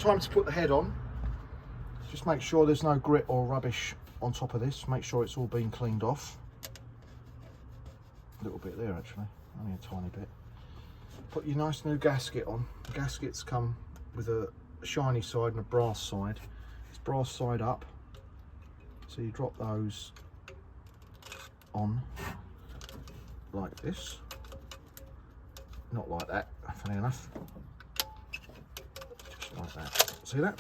time to put the head on. Just make sure there's no grit or rubbish on top of this. Make sure it's all been cleaned off. A little bit there actually, only a tiny bit. Put your nice new gasket on. The gaskets come with a shiny side and a brass side. It's brass side up, so you drop those on like this. Not like that, funny enough. Just like that. See that?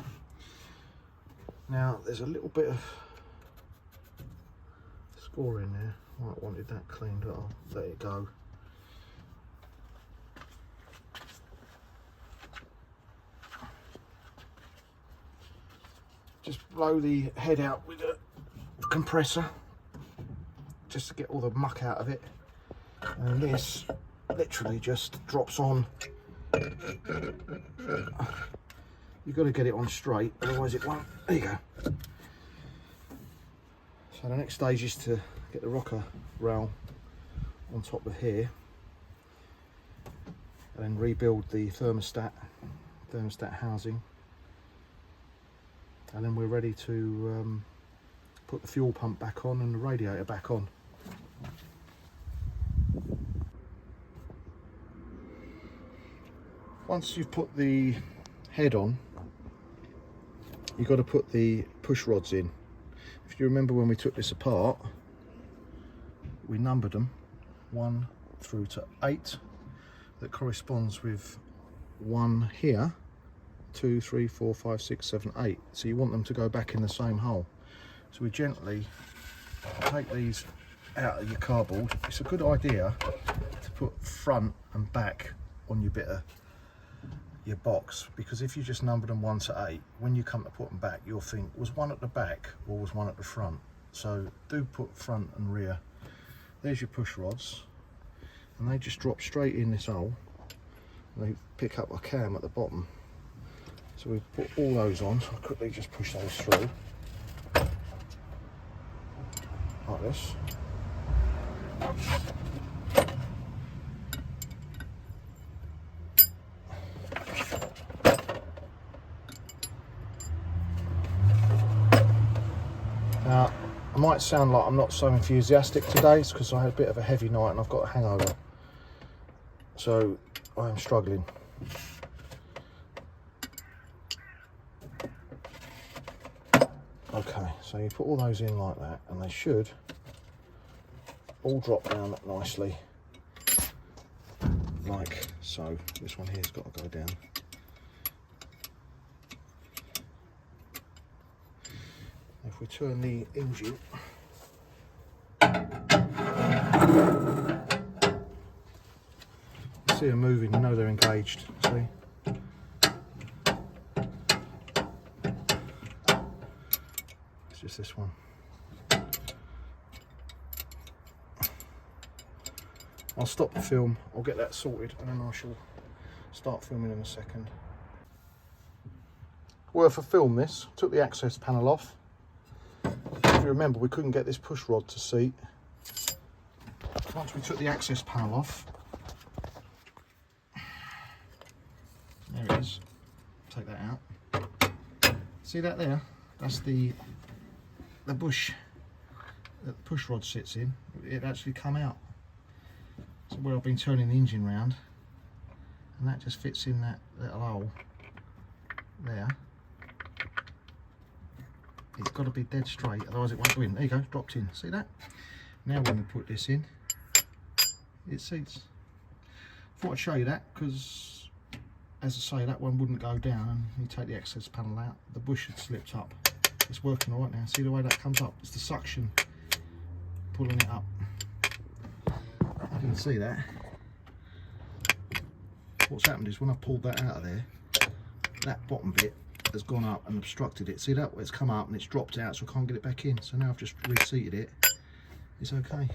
Now there's a little bit of score in there. I wanted that cleaned, but I'll let it go. Just blow the head out with a compressor just to get all the muck out of it, and this literally just drops on. You've got to get it on straight, otherwise it won't. There you go. So the next stage is to get the rocker rail on top of here and then rebuild the thermostat housing, and then we're ready to put the fuel pump back on and the radiator back on. Once you've put the head on, you've got to put the push rods in. If you remember when we took this apart, we numbered them 1 through to 8. That corresponds with 1 here, 2, 3, 4, 5, 6, 7, 8. So you want them to go back in the same hole. So we gently take these out of your cardboard. It's a good idea to put front and back on your bit of your box, because if you just number them 1 to 8, when you come to put them back, you'll think, was one at the back or was one at the front? So do put front and rear. There's your push rods, and they just drop straight in this hole, and they pick up a cam at the bottom. So we put all those on, so I'll quickly just push those through like this. Now, I might sound like I'm not so enthusiastic today. It's because I had a bit of a heavy night and I've got a hangover. So I am struggling. Okay, so you put all those in like that, and they should all drop down nicely, like so. This one here's got to go down. If we turn the engine, you see them moving, you know they're engaged, see? It's just this one. I'll stop the film, I'll get that sorted, and then I shall start filming in a second. Worth a film this. Took the access panel off. If you remember, we couldn't get this push rod to seat. Once we took the access panel off, there it is. Take that out. See that there? That's the bush that the push rod sits in. It actually come out. So where I've been turning the engine round, and that just fits in that little hole there. It's got to be dead straight, otherwise it won't go in. There you go, dropped in. See that? Now when we put this in, it seats. Thought I'd show you that because, as I say, that one wouldn't go down, and you take the access panel out, the bush had slipped up. It's working all right now. See the way that comes up? It's the suction pulling it up. You can see that. What's happened is when I pulled that out of there, that bottom bit has gone up and obstructed it. See that? It's come up and it's dropped out, so I can't get it back in. So now I've just reseated it. It's okay.